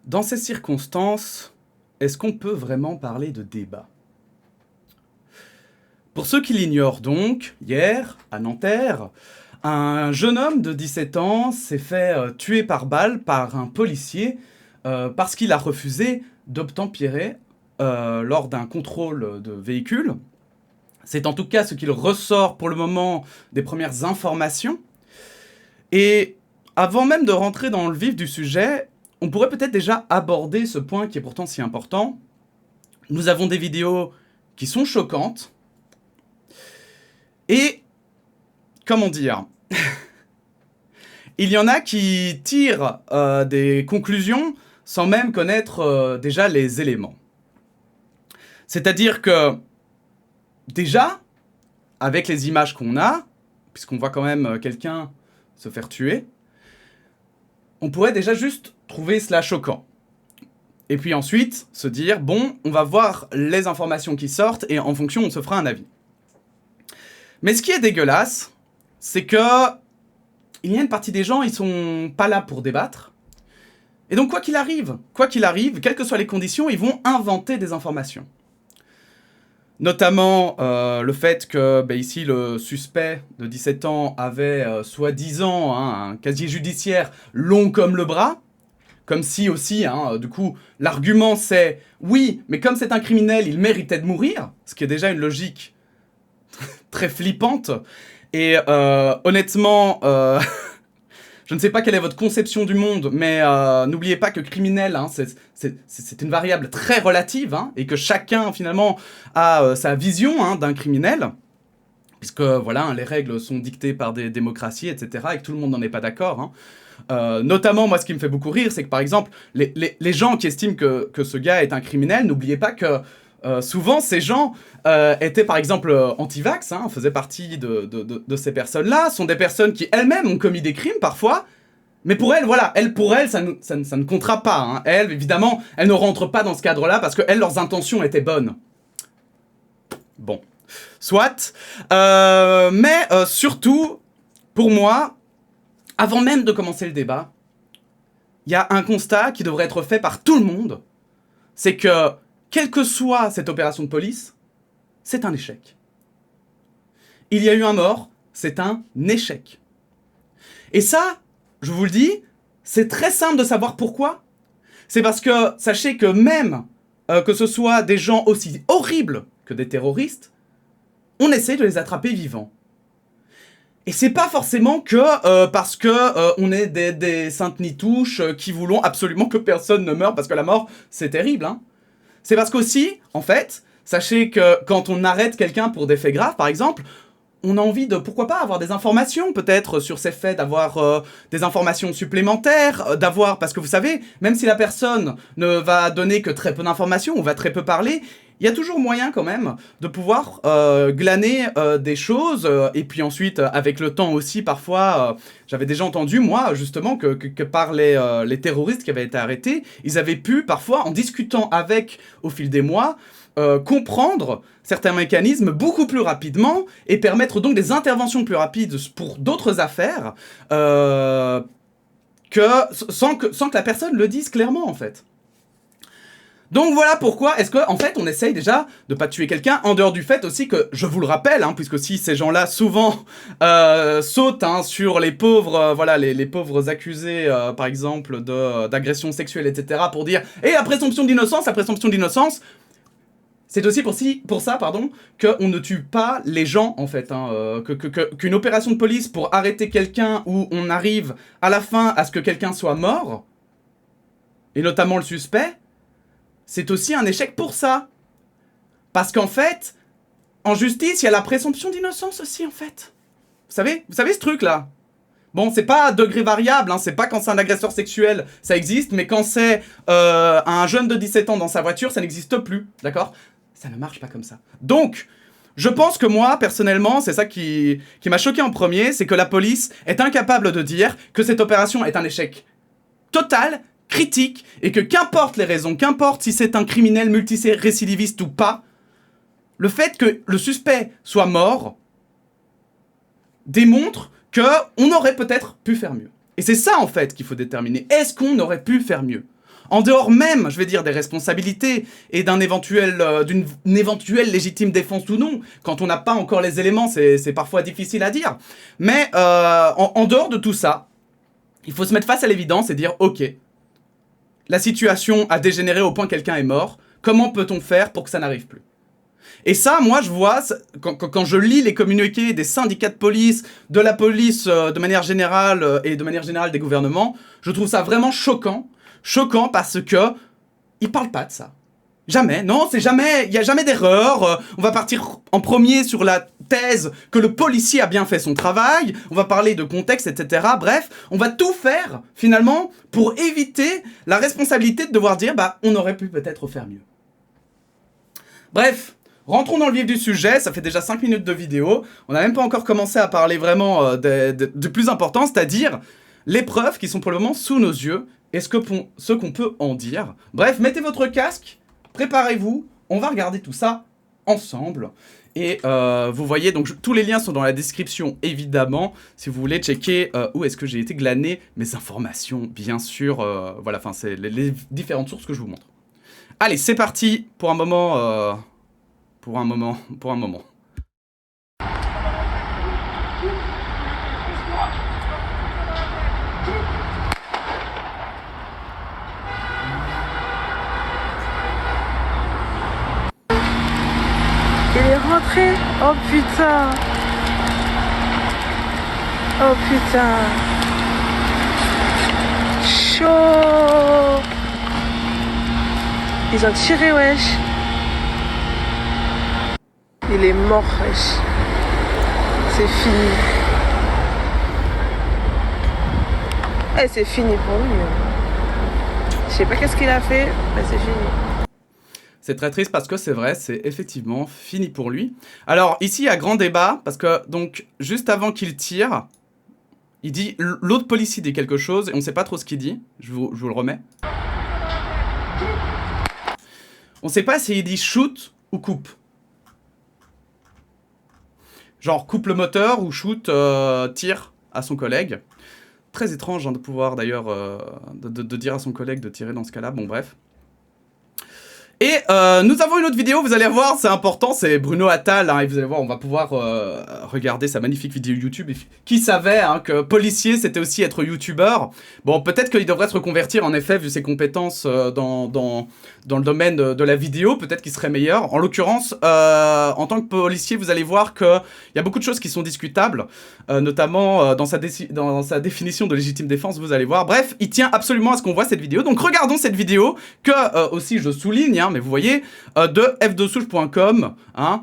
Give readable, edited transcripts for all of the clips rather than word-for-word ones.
Dans ces circonstances, est-ce qu'on peut vraiment parler de débat? Pour ceux qui l'ignorent donc, hier, à Nanterre, un jeune homme de 17 ans s'est fait tuer par balle par un policier parce qu'il a refusé d'obtempérer lors d'un contrôle de véhicule. C'est en tout cas ce qu'il ressort pour le moment des premières informations. Et avant même de rentrer dans le vif du sujet, on pourrait peut-être déjà aborder ce point qui est pourtant si important. Nous avons des vidéos qui sont choquantes. Et, comment dire, il y en a qui tirent des conclusions sans même connaître déjà les éléments. C'est-à-dire que, déjà, avec les images qu'on a, puisqu'on voit quand même quelqu'un se faire tuer, on pourrait déjà juste trouver cela choquant. Et puis ensuite, se dire, bon, on va voir les informations qui sortent et en fonction, on se fera un avis. Mais ce qui est dégueulasse, c'est que il y a une partie des gens, ils sont pas là pour débattre. Et donc, quoi qu'il arrive, quelles que soient les conditions, ils vont inventer des informations. Notamment le fait que, ici, le suspect de 17 ans avait soi-disant un casier judiciaire long comme le bras. Comme si aussi, du coup, l'argument c'est « oui, mais comme c'est un criminel, il méritait de mourir », ce qui est déjà une logique très flippante. Et honnêtement, je ne sais pas quelle est votre conception du monde, mais n'oubliez pas que criminel, c'est une variable très relative, et que chacun, finalement, a sa vision d'un criminel, puisque, voilà, les règles sont dictées par des démocraties, etc., et que tout le monde n'en est pas d'accord, notamment, moi, ce qui me fait beaucoup rire, c'est que, par exemple, les gens qui estiment que ce gars est un criminel, n'oubliez pas que souvent, ces gens étaient, par exemple, anti-vax, faisaient partie de ces personnes-là, sont des personnes qui, elles-mêmes, ont commis des crimes, parfois, mais pour elles, voilà, ça ne comptera pas. Elles, évidemment, elles ne rentrent pas dans ce cadre-là, parce que elles, leurs intentions étaient bonnes. Bon. Soit. Mais surtout, pour moi, avant même de commencer le débat, il y a un constat qui devrait être fait par tout le monde, c'est que, quelle que soit cette opération de police, c'est un échec. Il y a eu un mort, c'est un échec. Et ça, je vous le dis, c'est très simple de savoir pourquoi. C'est parce que, sachez que même que ce soit des gens aussi horribles que des terroristes, on essaie de les attraper vivants. Et c'est pas forcément que parce que on est des saintes nitouches qui voulons absolument que personne ne meure, parce que la mort, c'est terrible. C'est parce qu'aussi, en fait, sachez que quand on arrête quelqu'un pour des faits graves, par exemple, on a envie de, pourquoi pas, avoir des informations, peut-être, sur ces faits, d'avoir des informations supplémentaires, d'avoir... Parce que vous savez, même si la personne ne va donner que très peu d'informations, on va très peu parler, il y a toujours moyen, quand même, de pouvoir glaner des choses, et puis ensuite, avec le temps aussi, parfois, j'avais déjà entendu, moi, justement, que par les terroristes qui avaient été arrêtés, ils avaient pu, parfois, en discutant avec, au fil des mois, comprendre certains mécanismes beaucoup plus rapidement et permettre donc des interventions plus rapides pour d'autres affaires sans que la personne le dise clairement, en fait. Donc voilà pourquoi est-ce qu'en fait on essaye déjà de pas tuer quelqu'un, en dehors du fait aussi que, je vous le rappelle, puisque si ces gens-là souvent sautent sur les pauvres, les pauvres accusés, par exemple, d'agression sexuelle, etc., pour dire « Et la présomption d'innocence, c'est aussi pour ça, qu'on ne tue pas les gens, en fait. Qu'une opération de police pour arrêter quelqu'un où on arrive à la fin à ce que quelqu'un soit mort, et notamment le suspect, c'est aussi un échec pour ça. Parce qu'en fait, en justice, il y a la présomption d'innocence aussi, en fait. Vous savez ce truc-là? Bon, c'est pas à degré variable, c'est pas quand c'est un agresseur sexuel, ça existe, mais quand c'est un jeune de 17 ans dans sa voiture, ça n'existe plus, d'accord? Ça ne marche pas comme ça. Donc, je pense que moi, personnellement, c'est ça qui m'a choqué en premier, c'est que la police est incapable de dire que cette opération est un échec total, critique, et que qu'importe les raisons, qu'importe si c'est un criminel multirécidiviste ou pas, le fait que le suspect soit mort démontre qu'on aurait peut-être pu faire mieux. Et c'est ça, en fait, qu'il faut déterminer. Est-ce qu'on aurait pu faire mieux? en dehors même, je vais dire, des responsabilités et d'une éventuelle légitime défense ou non. Quand on n'a pas encore les éléments, c'est parfois difficile à dire. Mais en dehors de tout ça, il faut se mettre face à l'évidence et dire « Ok, la situation a dégénéré au point que quelqu'un est mort. Comment peut-on faire pour que ça n'arrive plus ?» Et ça, moi, je vois, quand je lis les communiqués des syndicats de police, de la police de manière générale et de manière générale des gouvernements, je trouve ça vraiment choquant. Choquant parce que ils parlent pas de ça. Jamais, non, c'est jamais, il n'y a jamais d'erreur. On va partir en premier sur la thèse que le policier a bien fait son travail, on va parler de contexte, etc. Bref, on va tout faire, finalement, pour éviter la responsabilité de devoir dire, bah, on aurait pu peut-être faire mieux. Bref, rentrons dans le vif du sujet, ça fait déjà 5 minutes de vidéo, on n'a même pas encore commencé à parler vraiment du plus important, c'est-à-dire les preuves qui sont pour le moment sous nos yeux, et ce qu'on peut en dire. Bref, mettez votre casque, préparez-vous, on va regarder tout ça ensemble. Et vous voyez, donc tous les liens sont dans la description, évidemment, si vous voulez checker où est-ce que j'ai été glaner mes informations, bien sûr. Voilà, enfin, c'est les différentes sources que je vous montre. Allez, c'est parti pour un moment... Pour un moment. Il est rentré. Oh putain. Oh putain. Chaud. Ils ont tiré, wesh. Il est mort, wesh. C'est fini. Eh, c'est fini pour lui. Je sais pas qu'est-ce qu'il a fait, mais c'est fini. C'est très triste parce que c'est vrai, c'est effectivement fini pour lui. Alors ici, il y a grand débat parce que donc juste avant qu'il tire, il dit l'autre policier dit quelque chose et on ne sait pas trop ce qu'il dit. Je vous le remets. On ne sait pas s'il dit shoot ou coupe. Genre coupe le moteur ou shoot tire à son collègue. Très étrange hein, de pouvoir d'ailleurs de dire à son collègue de tirer dans ce cas-là. Bon bref. Et nous avons une autre vidéo, vous allez voir, c'est important, c'est Bruno Attal, hein, et vous allez voir, on va pouvoir regarder sa magnifique vidéo YouTube. Qui savait hein, que policier, c'était aussi être youtubeur. Bon, peut-être qu'il devrait se reconvertir, en effet, vu ses compétences dans le domaine de la vidéo, peut-être qu'il serait meilleur. En l'occurrence, en tant que policier, vous allez voir qu'il y a beaucoup de choses qui sont discutables, notamment dans sa définition de légitime défense, vous allez voir. Bref, il tient absolument à ce qu'on voit cette vidéo, donc regardons cette vidéo, que aussi je souligne, hein, mais vous voyez, de f2souche.com, hein,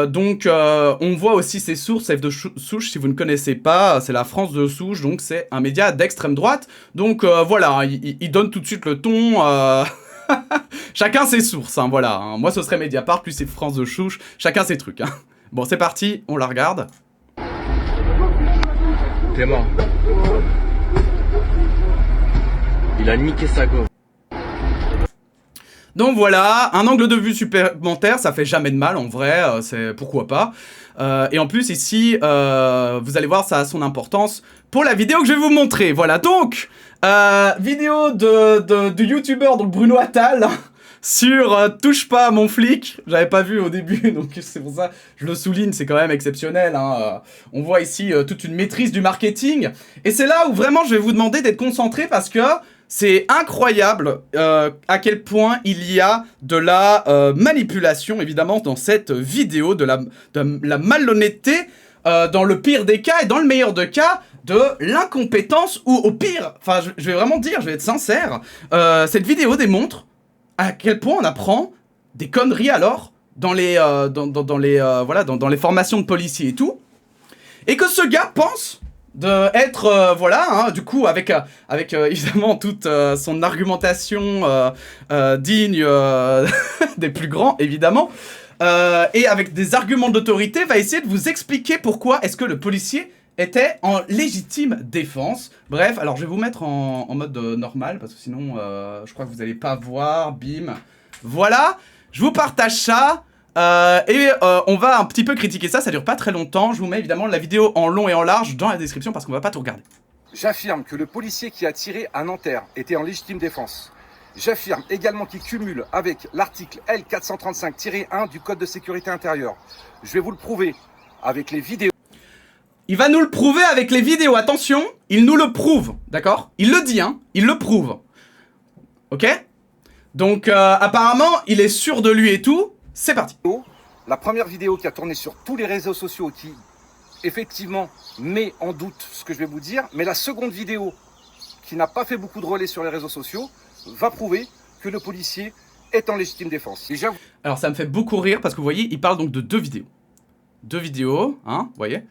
donc on voit aussi ses sources. F2souche, si vous ne connaissez pas, c'est la France de souche, donc c'est un média d'extrême droite, donc voilà, il donne tout de suite le ton, chacun ses sources, hein, voilà, hein. Moi ce serait Mediapart, plus c'est France de souche, chacun ses trucs, hein. Bon c'est parti, on la regarde. T'es mort. Il a niqué sa go. Donc voilà, un angle de vue supplémentaire, ça fait jamais de mal en vrai, c'est pourquoi pas. Et en plus ici, vous allez voir, ça a son importance pour la vidéo que je vais vous montrer. Voilà, donc, vidéo de youtubeur, donc Bruno Attal, sur Touche pas à mon flic. J'avais pas vu au début, donc c'est pour ça je le souligne, c'est quand même exceptionnel, hein. On voit ici toute une maîtrise du marketing. Et c'est là où vraiment je vais vous demander d'être concentré parce que c'est incroyable à quel point il y a de la manipulation, évidemment, dans cette vidéo, de la malhonnêteté, dans le pire des cas et dans le meilleur des cas, de l'incompétence ou au pire, enfin je vais vraiment dire, je vais être sincère, cette vidéo démontre à quel point on apprend des conneries alors dans les, voilà, dans les formations de policiers et tout, et que ce gars pense de être, voilà, hein, du coup, avec évidemment toute son argumentation digne des plus grands, évidemment, et avec des arguments d'autorité, va essayer de vous expliquer pourquoi est-ce que le policier était en légitime défense. Bref, alors je vais vous mettre en mode normal, parce que sinon, je crois que vous n'allez pas voir, bim. Voilà, je vous partage ça. On va un petit peu critiquer ça dure pas très longtemps. Je vous mets évidemment la vidéo en long et en large dans la description parce qu'on va pas tout regarder. J'affirme que le policier qui a tiré à Nanterre était en légitime défense. J'affirme également qu'il cumule avec l'article L435-1 du Code de sécurité intérieure. Je vais vous le prouver avec les vidéos. Il va nous le prouver avec les vidéos. Attention, il nous le prouve, d'accord? Il le dit, hein, il le prouve. Ok? Donc, apparemment, il est sûr de lui et tout. C'est parti. La première vidéo qui a tourné sur tous les réseaux sociaux qui, effectivement, met en doute ce que je vais vous dire. Mais la seconde vidéo, qui n'a pas fait beaucoup de relais sur les réseaux sociaux, va prouver que le policier est en légitime défense. Déjà, alors ça me fait beaucoup rire parce que vous voyez, il parle donc de deux vidéos. Deux vidéos, hein, vous voyez.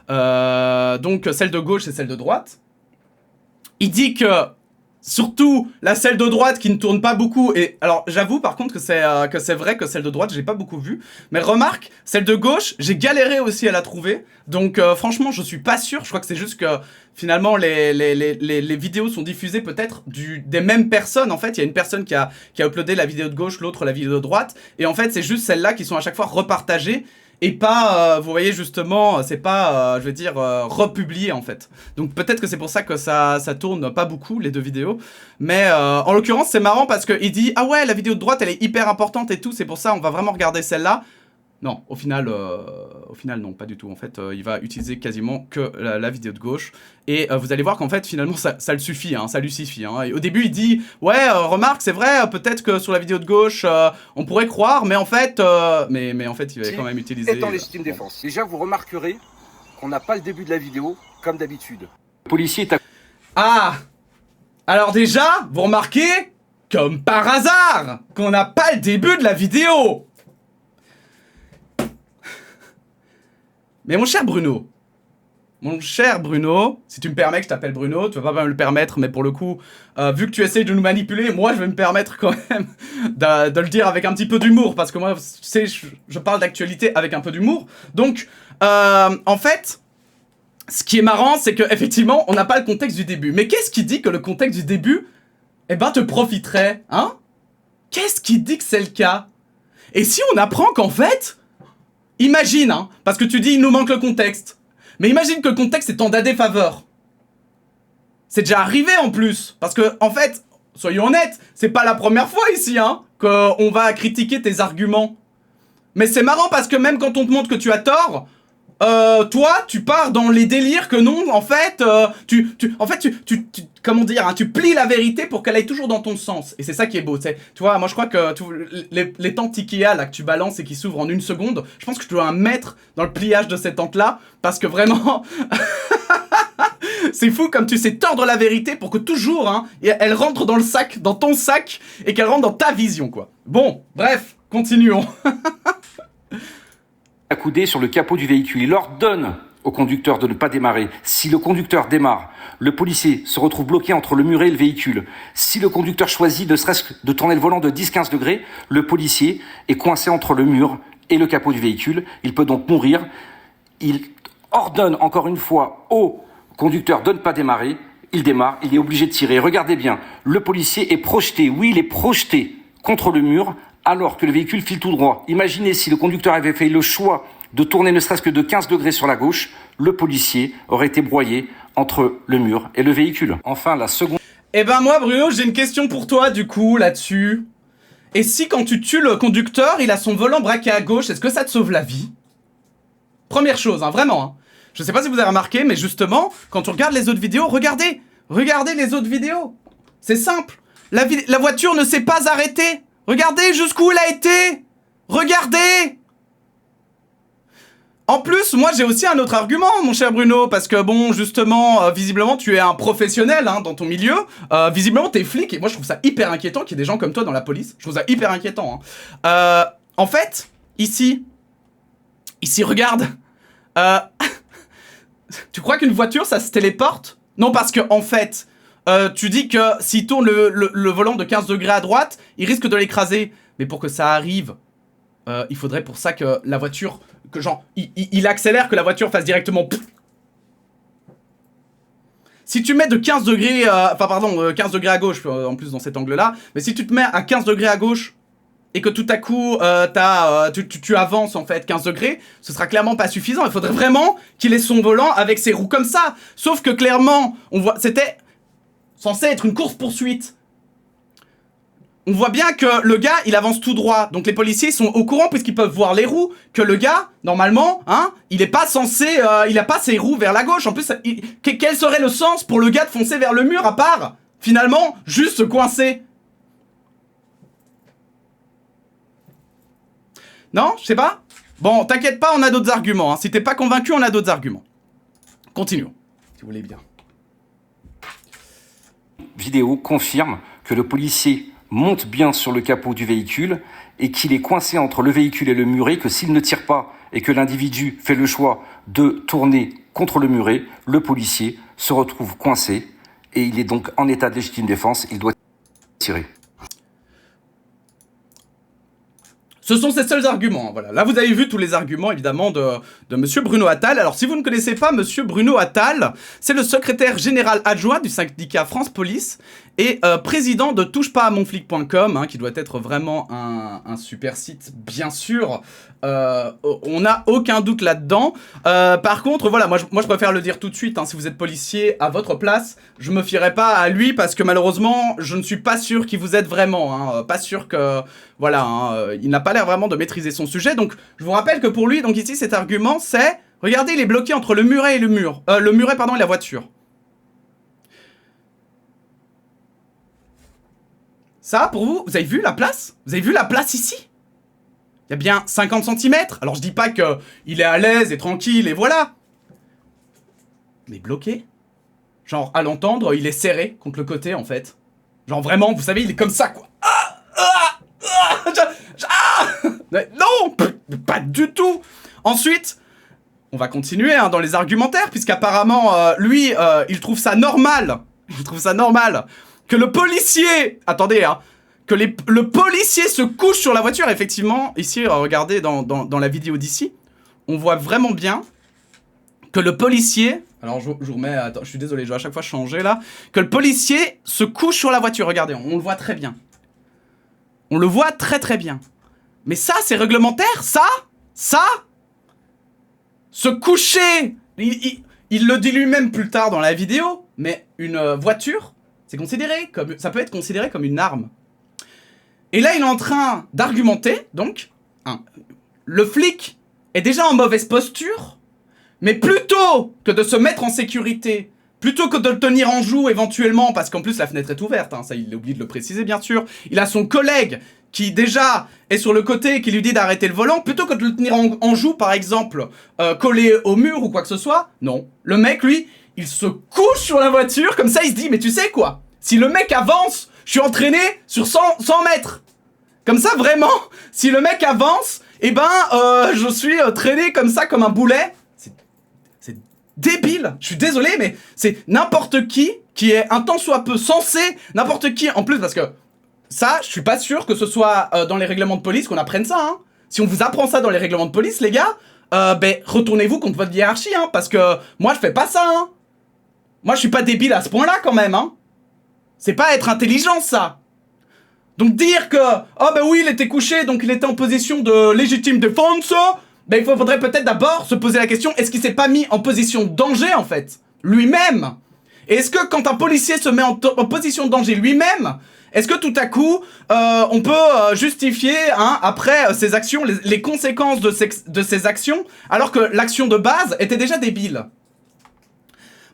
Donc celle de gauche et celle de droite. Il dit que, surtout la celle de droite qui ne tourne pas beaucoup, et alors j'avoue par contre que c'est vrai que celle de droite j'ai pas beaucoup vu, mais remarque, celle de gauche, j'ai galéré aussi à la trouver, donc franchement je suis pas sûr, je crois que c'est juste que finalement les vidéos sont diffusées peut-être des mêmes personnes, en fait, il y a une personne qui a uploadé la vidéo de gauche, l'autre la vidéo de droite, et en fait c'est juste celles-là qui sont à chaque fois repartagées, et pas, vous voyez justement, c'est pas, je veux dire, republié en fait. Donc peut-être que c'est pour ça que ça tourne pas beaucoup, les deux vidéos. Mais en l'occurrence, c'est marrant parce qu'il dit « Ah ouais, la vidéo de droite, elle est hyper importante et tout, c'est pour ça, on va vraiment regarder celle-là. » Non, au final, non, pas du tout. En fait, il va utiliser quasiment que la vidéo de gauche. Et vous allez voir qu'en fait, finalement, ça le suffit, hein, ça lui suffit. Hein. Et au début, il dit « Ouais, remarque, c'est vrai, peut-être que sur la vidéo de gauche, on pourrait croire, mais en fait... Mais en fait, il va quand même utiliser... est en légitime défense. Déjà, vous remarquerez qu'on n'a pas le début de la vidéo, comme d'habitude. Le policier est à... Ah! Alors déjà, vous remarquez, comme par hasard, qu'on n'a pas le début de la vidéo. Mais mon cher Bruno, si tu me permets que je t'appelle Bruno, tu vas pas me le permettre, mais pour le coup, vu que tu essayes de nous manipuler, moi je vais me permettre quand même de le dire avec un petit peu d'humour, parce que moi, tu sais, je parle d'actualité avec un peu d'humour. Donc, en fait, ce qui est marrant, c'est qu'effectivement, on n'a pas le contexte du début. Mais qu'est-ce qui dit que le contexte du début, eh ben, te profiterait, hein? Qu'est-ce qui dit que c'est le cas? Et si on apprend qu'en fait... Imagine, hein, parce que tu dis il nous manque le contexte. Mais imagine que le contexte est en ta défaveur. C'est déjà arrivé en plus. Parce que, en fait, soyons honnêtes, c'est pas la première fois ici, hein, qu'on va critiquer tes arguments. Mais c'est marrant parce que même quand on te montre que tu as tort, toi, tu pars dans les délires que non, en fait, comment dire, hein, tu plies la vérité pour qu'elle aille toujours dans ton sens. Et c'est ça qui est beau, tu sais. Tu vois, moi je crois que les tentes Ikea là que tu balances et qui s'ouvrent en une seconde, je pense que je dois un mettre dans le pliage de ces tentes là, parce que vraiment, c'est fou comme tu sais tordre la vérité pour que toujours, hein, elle rentre dans le sac, dans ton sac, et qu'elle rentre dans ta vision, quoi. Bon, bref, continuons. Accoudé sur le capot du véhicule. Il ordonne au conducteur de ne pas démarrer. Si le conducteur démarre, le policier se retrouve bloqué entre le muret et le véhicule. Si le conducteur choisit ne serait-ce que de tourner le volant de 10-15 degrés, le policier est coincé entre le mur et le capot du véhicule. Il peut donc mourir. Il ordonne encore une fois au conducteur de ne pas démarrer. Il démarre, il est obligé de tirer. Regardez bien, le policier est projeté, oui, il est projeté contre le mur, alors que le véhicule file tout droit. Imaginez si le conducteur avait fait le choix de tourner ne serait-ce que de 15 degrés sur la gauche, le policier aurait été broyé entre le mur et le véhicule. Enfin, la seconde... Eh ben moi, Bruno, j'ai une question pour toi, du coup, là-dessus. Et si quand tu tues le conducteur, il a son volant braqué à gauche, est-ce que ça te sauve la vie? Première chose, hein, vraiment. Hein. Je sais pas si vous avez remarqué, mais justement, quand on regarde les autres vidéos, regardez les autres vidéos. C'est simple. La voiture ne s'est pas arrêtée. Regardez jusqu'où elle a été. Regardez. En plus, moi j'ai aussi un autre argument, mon cher Bruno, parce que bon, justement, visiblement tu es un professionnel hein, dans ton milieu, visiblement t'es flic, et moi je trouve ça hyper inquiétant qu'il y ait des gens comme toi dans la police, je trouve ça hyper inquiétant. Hein. En fait, ici, regarde, tu crois qu'une voiture ça se téléporte? Non, parce que en fait, tu dis que s'il tourne le volant de 15 degrés à droite, il risque de l'écraser, mais pour que ça arrive, il faudrait pour ça que la voiture... que genre, il accélère, que la voiture fasse directement... Si tu mets de 15 degrés... 15 degrés à gauche, en plus dans cet angle-là, mais si tu te mets à 15 degrés à gauche, et que tout à coup, tu avances en fait 15 degrés, ce sera clairement pas suffisant. Il faudrait vraiment qu'il ait son volant avec ses roues comme ça. Sauf que clairement, on voit... C'était censé être une course-poursuite. on voit bien que le gars, il avance tout droit. Donc les policiers sont au courant puisqu'ils peuvent voir les roues. Que le gars, normalement, hein, il est pas censé... il a pas ses roues vers la gauche. En plus, quel serait le sens pour le gars de foncer vers le mur à part, finalement, juste se coincer? Non, je sais pas. Bon, t'inquiète pas, on a d'autres arguments. Hein. Si t'es pas convaincu, on a d'autres arguments. Continuons, si vous voulez bien. Vidéo confirme que le policier monte bien sur le capot du véhicule et qu'il est coincé entre le véhicule et le muret, que s'il ne tire pas et que l'individu fait le choix de tourner contre le muret, le policier se retrouve coincé et il est donc en état de légitime défense, il doit tirer. Ce sont ses seuls arguments, voilà. Là, vous avez vu tous les arguments, évidemment, de Monsieur Bruno Attal. Alors, si vous ne connaissez pas Monsieur Bruno Attal, c'est le secrétaire général adjoint du syndicat France Police et président de touchepasamonflic.com, hein, qui doit être vraiment un super site, bien sûr. On n'a aucun doute là-dedans. Par contre, voilà, moi je préfère le dire tout de suite, hein, si vous êtes policier à votre place, je me fierai pas à lui parce que malheureusement, je ne suis pas sûr qu'il vous aide vraiment. Hein, pas sûr que... Voilà, hein, il n'a pas l'air vraiment de maîtriser son sujet. Donc, je vous rappelle que pour lui, donc ici, cet argument, c'est... Regardez, il est bloqué entre le muret et le mur. Le muret, pardon, et la voiture. Ça, pour vous, vous avez vu la place? Vous avez vu la place ici? Il y a bien 50 cm. Alors, je dis pas qu'il est à l'aise et tranquille, et voilà. Mais bloqué. Genre, à l'entendre, il est serré contre le côté, en fait. Genre, vraiment, vous savez, il est comme ça, quoi. Non, pas du tout. Ensuite, on va continuer hein, dans les argumentaires, puisqu'apparemment, lui, il trouve ça normal. Il trouve ça normal que le policier... Attendez, hein. Que le policier se couche sur la voiture. Effectivement, ici, regardez dans la vidéo d'ici, on voit vraiment bien que le policier... Alors, je vous remets... Attends, je suis désolé, je vais à chaque fois changer, là. Que le policier se couche sur la voiture. Regardez, on le voit très bien. On le voit très très bien. Mais ça, c'est réglementaire, ça. Se coucher. Il le dit lui-même plus tard dans la vidéo. Mais une voiture, c'est considéré comme... Ça peut être considéré comme une arme. Et là, il est en train d'argumenter, donc... Hein, le flic est déjà en mauvaise posture. Mais plutôt que de se mettre en sécurité... Plutôt que de le tenir en joue éventuellement, parce qu'en plus la fenêtre est ouverte, hein, ça il a oublié de le préciser bien sûr. Il a son collègue qui déjà est sur le côté et qui lui dit d'arrêter le volant. Plutôt que de le tenir en joue par exemple, collé au mur ou quoi que ce soit. Non, le mec lui, il se couche sur la voiture, comme ça il se dit mais tu sais quoi, si le mec avance, je suis entraîné sur 100 mètres. Comme ça vraiment, si le mec avance, eh ben je suis traîné comme ça comme un boulet. Débile, je suis désolé mais c'est n'importe qui est un tant soit peu sensé, n'importe qui en plus parce que ça je suis pas sûr que ce soit dans les règlements de police qu'on apprenne ça hein. Si on vous apprend ça dans les règlements de police les gars, ben retournez-vous contre votre hiérarchie hein, parce que moi je fais pas ça hein. Moi je suis pas débile à ce point là quand même hein. C'est pas être intelligent ça. Donc dire que oh ben oui il était couché donc il était en position de légitime défense. Ben, il faudrait peut-être d'abord se poser la question, est-ce qu'il s'est pas mis en position de danger, en fait, lui-même? Et est-ce que quand un policier se met en position de danger lui-même, est-ce que tout à coup, on peut justifier, hein, après ses actions, les conséquences de ses actions, alors que l'action de base était déjà débile?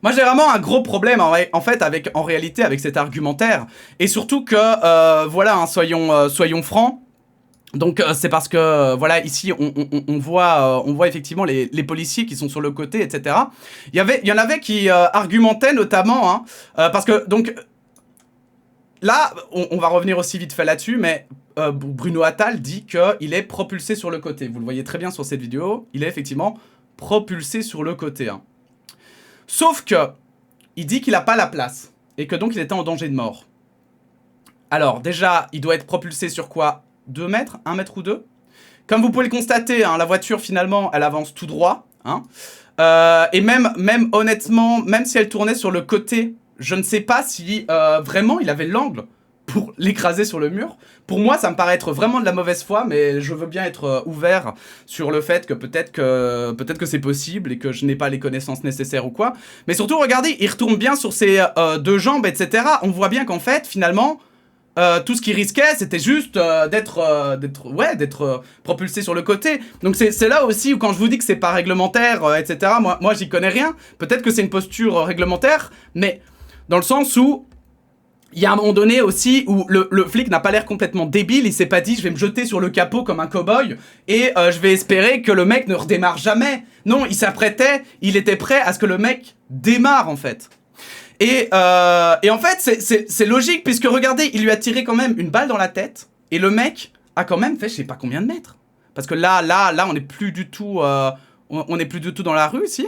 Moi, j'ai vraiment un gros problème, en réalité, avec cet argumentaire. Et surtout que, voilà, hein, soyons francs. Donc c'est parce que voilà ici on voit effectivement les policiers qui sont sur le côté etc. Il y en avait qui argumentaient notamment hein, parce que donc là on va revenir aussi vite fait là-dessus mais Bruno Attal dit qu'il est propulsé sur le côté. Vous le voyez très bien sur cette vidéo, il est effectivement propulsé sur le côté hein. Sauf que il dit qu'il n'a pas la place et que donc il était en danger de mort. Alors déjà il doit être propulsé sur quoi? 2 mètres, 1 mètre ou 2. Comme vous pouvez le constater, hein, la voiture finalement, elle avance tout droit. Hein. Et même honnêtement, même si elle tournait sur le côté, je ne sais pas si vraiment il avait l'angle pour l'écraser sur le mur. Pour moi, ça me paraît être vraiment de la mauvaise foi, mais je veux bien être ouvert sur le fait que peut-être que c'est possible et que je n'ai pas les connaissances nécessaires ou quoi. Mais surtout, regardez, il retourne bien sur ses 2 jambes, etc. On voit bien qu'en fait, finalement... tout ce qu'il risquait, c'était juste d'être propulsé sur le côté. Donc c'est là aussi où quand je vous dis que c'est pas réglementaire, etc., moi j'y connais rien. Peut-être que c'est une posture réglementaire, mais dans le sens où il y a un moment donné aussi où le flic n'a pas l'air complètement débile, il s'est pas dit je vais me jeter sur le capot comme un cow-boy et je vais espérer que le mec ne redémarre jamais. Non, il était prêt à ce que le mec démarre en fait. Et en fait c'est logique puisque regardez, il lui a tiré quand même une balle dans la tête et le mec a quand même fait je sais pas combien de mètres. Parce que là on n'est plus du tout on n'est plus du tout dans la rue ici.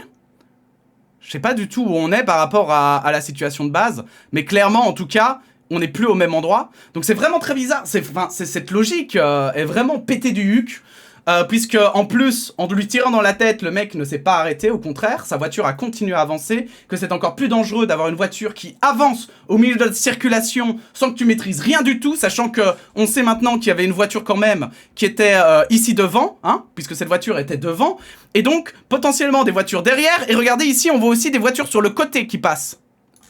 Je sais pas du tout où on est par rapport à la situation de base, mais clairement, en tout cas, on n'est plus au même endroit. Donc c'est vraiment très bizarre. Cette logique est vraiment pétée du huc, puisque en plus, en lui tirant dans la tête, le mec ne s'est pas arrêté. Au contraire, sa voiture a continué à avancer. Que c'est encore plus dangereux d'avoir une voiture qui avance au milieu de la circulation sans que tu maîtrises rien du tout, sachant que on sait maintenant qu'il y avait une voiture quand même qui était ici devant, hein, puisque cette voiture était devant. Et donc, potentiellement des voitures derrière. Et regardez, ici, on voit aussi des voitures sur le côté qui passent.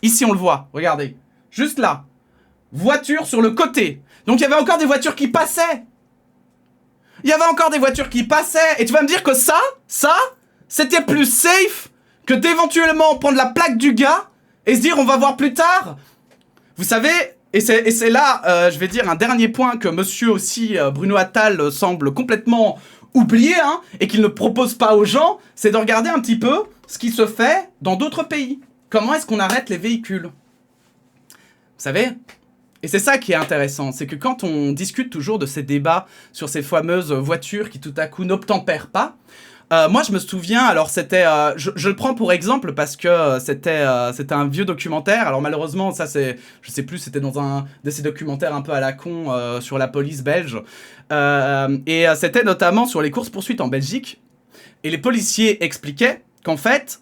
Ici, on le voit. Regardez. Juste là. Voiture sur le côté. Donc, il y avait encore des voitures qui passaient. Il y avait encore des voitures qui passaient. Et tu vas me dire que ça, c'était plus safe que d'éventuellement prendre la plaque du gars et se dire on va voir plus tard. Vous savez, et c'est là, je vais dire un dernier point que monsieur aussi, Bruno Attal, semble complètement oublié, hein, et qu'il ne propose pas aux gens, c'est de regarder un petit peu ce qui se fait dans d'autres pays. Comment est-ce qu'on arrête les véhicules? Vous savez? Et c'est ça qui est intéressant, c'est que quand on discute toujours de ces débats sur ces fameuses voitures qui tout à coup n'obtempèrent pas, moi je me souviens, alors c'était, je le prends pour exemple parce que c'était un vieux documentaire, alors malheureusement ça c'est, je sais plus, c'était dans un de ces documentaires un peu à la con sur la police belge, et c'était notamment sur les courses-poursuites en Belgique, et les policiers expliquaient qu'en fait,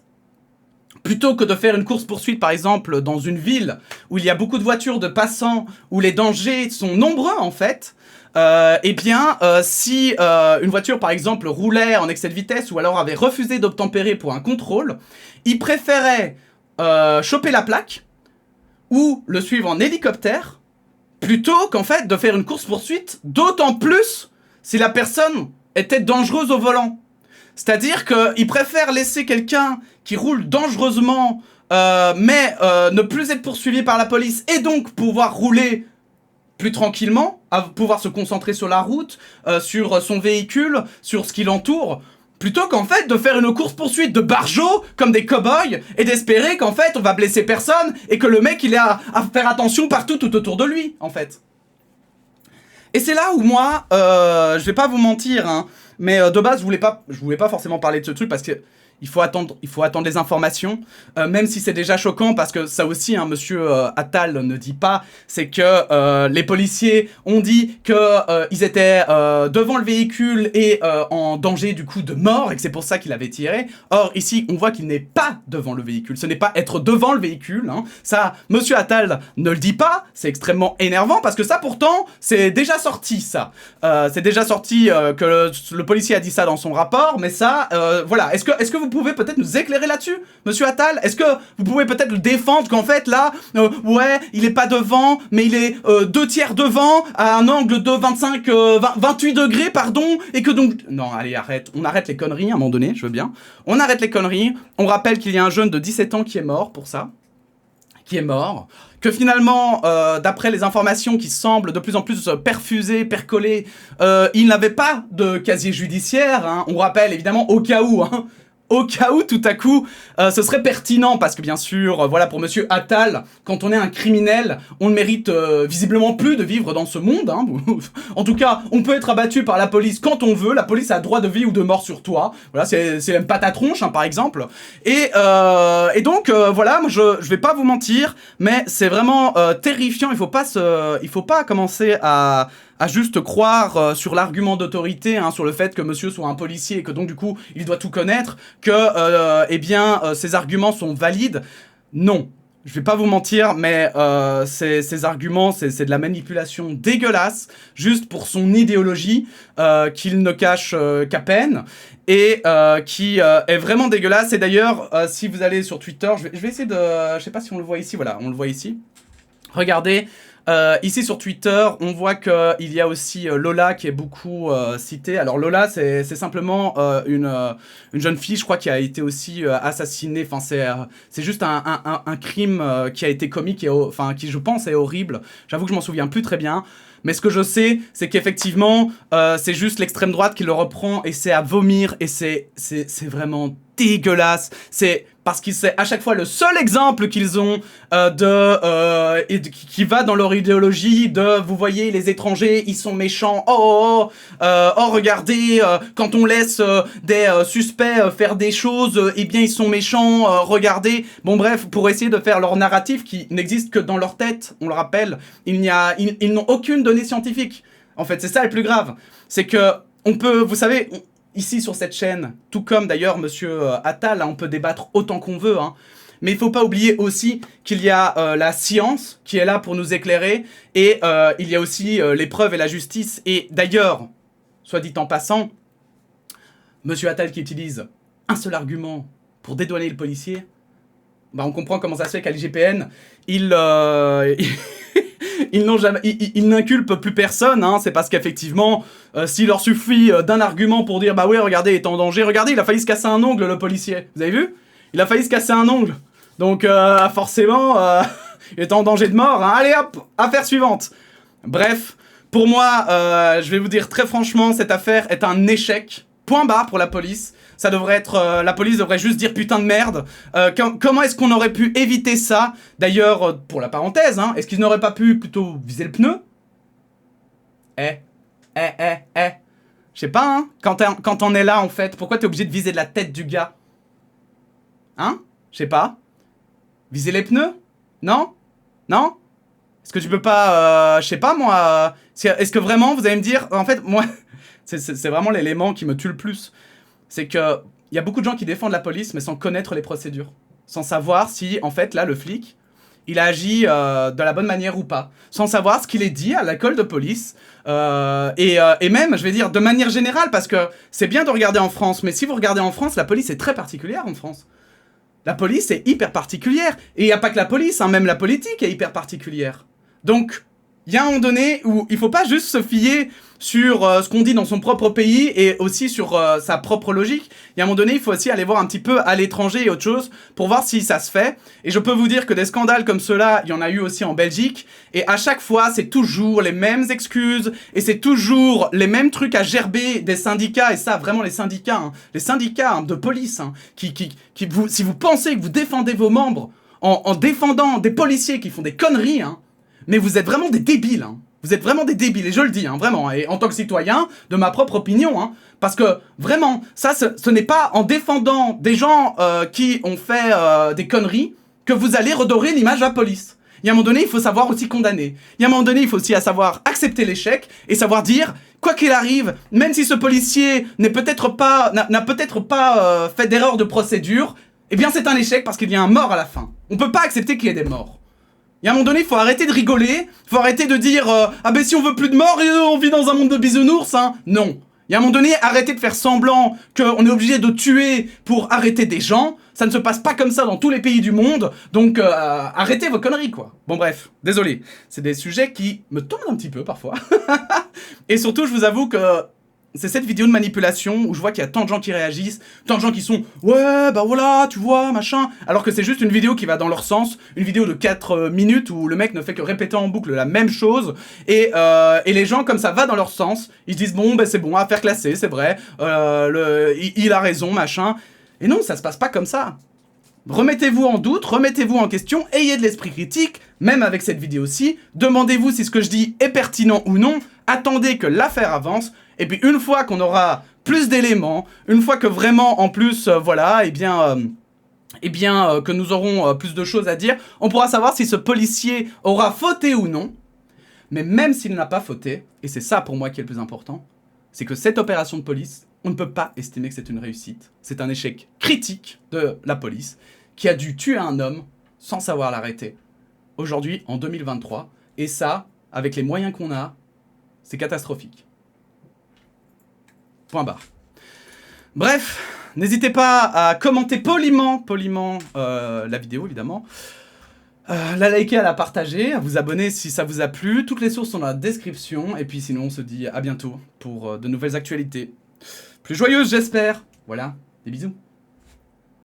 plutôt que de faire une course-poursuite, par exemple, dans une ville où il y a beaucoup de voitures, de passants, où les dangers sont nombreux, en fait, eh bien, si une voiture, par exemple, roulait en excès de vitesse ou alors avait refusé d'obtempérer pour un contrôle, ils préféraient choper la plaque ou le suivre en hélicoptère plutôt qu'en fait de faire une course-poursuite, d'autant plus si la personne était dangereuse au volant. C'est-à-dire qu'ils préfèrent laisser quelqu'un qui roule dangereusement, mais ne plus être poursuivi par la police et donc pouvoir rouler plus tranquillement, à pouvoir se concentrer sur la route, sur son véhicule, sur ce qui l'entoure, plutôt qu'en fait de faire une course-poursuite de barjots comme des cow-boys et d'espérer qu'en fait on va blesser personne et que le mec il est à faire attention partout tout autour de lui, en fait. Et c'est là où moi, je vais pas vous mentir, hein, mais de base, je voulais pas forcément parler de ce truc parce que il faut attendre les informations, même si c'est déjà choquant parce que ça aussi, hein, monsieur Attal ne dit pas, c'est que les policiers ont dit que ils étaient devant le véhicule et en danger du coup de mort et que c'est pour ça qu'il avait tiré. Or ici, on voit qu'il n'est pas devant le véhicule. Ce n'est pas être devant le véhicule. Hein. Ça, monsieur Attal ne le dit pas. C'est extrêmement énervant parce que ça, pourtant, c'est déjà sorti. Ça, c'est déjà sorti que le policier a dit ça dans son rapport. Mais ça, voilà. Est-ce que vous pouvez peut-être nous éclairer là-dessus, monsieur Attal? Est-ce que vous pouvez peut-être le défendre qu'en fait là, ouais, il est pas devant, mais il est 2/3 devant, à un angle de 28 degrés, pardon, et que donc... Non, allez, arrête. On arrête les conneries à un moment donné, je veux bien. On arrête les conneries. On rappelle qu'il y a un jeune de 17 ans qui est mort pour ça. Qui est mort. Que finalement, d'après les informations qui semblent de plus en plus perfusées, percolées, il n'avait pas de casier judiciaire. Hein. On rappelle évidemment au cas où... Hein, au cas où, tout à coup, ce serait pertinent, parce que bien sûr, voilà, pour monsieur Attal, quand on est un criminel, on ne mérite visiblement plus de vivre dans ce monde, hein. En tout cas, on peut être abattu par la police quand on veut, la police a droit de vie ou de mort sur toi, voilà, c'est même pas ta tronche, hein, par exemple, et donc, voilà, moi, je vais pas vous mentir, mais c'est vraiment terrifiant, il faut pas commencer à juste croire sur l'argument d'autorité, hein, sur le fait que monsieur soit un policier et que donc du coup il doit tout connaître, que eh bien ces arguments sont valides. Non, je vais pas vous mentir, mais ces arguments, c'est de la manipulation dégueulasse, juste pour son idéologie, qu'il ne cache qu'à peine, et qui est vraiment dégueulasse. Et d'ailleurs, si vous allez sur Twitter, je vais essayer de... Je sais pas si on le voit ici, voilà, on le voit ici. Regardez... Ici sur Twitter, on voit qu'il y a aussi Lola qui est beaucoup citée. Alors Lola, c'est simplement une jeune fille, je crois, qui a été aussi assassinée. Enfin, c'est juste un crime qui a été commis, qui je pense est horrible. J'avoue que je m'en souviens plus très bien. Mais ce que je sais, c'est qu'effectivement, c'est juste l'extrême droite qui le reprend et c'est à vomir et c'est vraiment dégueulasse. C'est parce que c'est à chaque fois le seul exemple qu'ils ont qui va dans leur idéologie de, vous voyez, les étrangers, ils sont méchants. Regardez, quand on laisse des suspects faire des choses, eh bien ils sont méchants. Regardez. Bon bref, pour essayer de faire leur narratif qui n'existe que dans leur tête, on le rappelle, ils n'ont aucune donnée scientifique. En fait, c'est ça le plus grave. C'est que on peut, vous savez, ici sur cette chaîne, tout comme d'ailleurs Monsieur Attal, on peut débattre autant qu'on veut, hein. Mais il faut pas oublier aussi qu'il y a la science qui est là pour nous éclairer et il y a aussi les preuves et la justice. Et d'ailleurs, soit dit en passant, Monsieur Attal qui utilise un seul argument pour dédouaner le policier, bah on comprend comment ça se fait qu'à l'IGPN, ils n'inculpent plus personne, hein. C'est parce qu'effectivement, s'il leur suffit d'un argument pour dire bah oui, regardez, il est en danger, regardez, il a failli se casser un ongle, le policier. Vous avez vu? Il a failli se casser un ongle. Donc forcément, il est en danger de mort, hein. Allez hop, affaire suivante. Bref, pour moi, je vais vous dire très franchement, cette affaire est un échec. Point barre pour la police. Ça devrait être... la police devrait juste dire putain de merde. Comment est-ce qu'on aurait pu éviter ça? D'ailleurs, pour la parenthèse, hein, est-ce qu'ils n'auraient pas pu plutôt viser le pneu? Je sais pas, hein. Quand on est là, en fait, pourquoi t'es obligé de viser de la tête du gars? Hein? Je sais pas. Viser les pneus? Non? Non? Est-ce que tu peux pas... je sais pas, moi... Est-ce que vraiment, vous allez me dire... En fait, moi... c'est vraiment l'élément qui me tue le plus. C'est que il y a beaucoup de gens qui défendent la police, mais sans connaître les procédures. Sans savoir si, en fait, là, le flic, il a agi de la bonne manière ou pas. Sans savoir ce qu'il est dit à l'école de police. Et même, je vais dire, de manière générale, parce que c'est bien de regarder en France, mais si vous regardez en France, la police est très particulière en France. La police est hyper particulière. Et il n'y a pas que la police, hein, même la politique est hyper particulière. Donc, il y a un moment donné où il faut pas juste se fier sur ce qu'on dit dans son propre pays et aussi sur sa propre logique. Il y a un moment donné, il faut aussi aller voir un petit peu à l'étranger et autre chose pour voir si ça se fait. Et je peux vous dire que des scandales comme ceux-là, il y en a eu aussi en Belgique. Et à chaque fois, c'est toujours les mêmes excuses et c'est toujours les mêmes trucs à gerber des syndicats. Et ça, vraiment les syndicats de police, hein, si vous pensez que vous défendez vos membres en défendant des policiers qui font des conneries, hein, mais vous êtes vraiment des débiles, hein. Vous êtes vraiment des débiles, et je le dis, hein, vraiment, et en tant que citoyen, de ma propre opinion, hein, parce que, vraiment, ça, ce n'est pas en défendant des gens qui ont fait des conneries que vous allez redorer l'image de la police. Il y a un moment donné, il faut savoir aussi condamner. Il y a un moment donné, il faut aussi savoir accepter l'échec, et savoir dire, quoi qu'il arrive, même si ce policier n'a peut-être pas fait d'erreur de procédure, eh bien c'est un échec parce qu'il y a un mort à la fin. On peut pas accepter qu'il y ait des morts. Il y a un moment donné, il faut arrêter de rigoler, faut arrêter de dire ah ben si on veut plus de morts, on vit dans un monde de bisounours, hein. Non. Il y a un moment donné, arrêtez de faire semblant qu'on est obligé de tuer pour arrêter des gens. Ça ne se passe pas comme ça dans tous les pays du monde, donc arrêtez vos conneries, quoi. Bon bref, désolé. C'est des sujets qui me tombent un petit peu parfois. Et surtout, je vous avoue que c'est cette vidéo de manipulation où je vois qu'il y a tant de gens qui réagissent, tant de gens qui sont « Ouais, bah voilà, tu vois, machin », alors que c'est juste une vidéo qui va dans leur sens, une vidéo de 4 minutes où le mec ne fait que répéter en boucle la même chose, et les gens, comme ça va dans leur sens, ils se disent « Bon, ben c'est bon, affaire classée, c'est vrai, il a raison, machin ». Et non, ça se passe pas comme ça. Remettez-vous en doute, remettez-vous en question, ayez de l'esprit critique, même avec cette vidéo-ci, demandez-vous si ce que je dis est pertinent ou non, attendez que l'affaire avance, et puis une fois qu'on aura plus d'éléments, une fois que vraiment en plus, voilà, que nous aurons plus de choses à dire, on pourra savoir si ce policier aura fauté ou non. Mais même s'il n'a pas fauté, et c'est ça pour moi qui est le plus important, c'est que cette opération de police, on ne peut pas estimer que c'est une réussite. C'est un échec critique de la police qui a dû tuer un homme sans savoir l'arrêter. Aujourd'hui, en 2023, et ça, avec les moyens qu'on a, c'est catastrophique. Point barre. Bref, n'hésitez pas à commenter poliment la vidéo, évidemment. La liker, à la partager, à vous abonner si ça vous a plu. Toutes les sources sont dans la description. Et puis sinon, on se dit à bientôt pour de nouvelles actualités. Plus joyeuses, j'espère. Voilà, des bisous.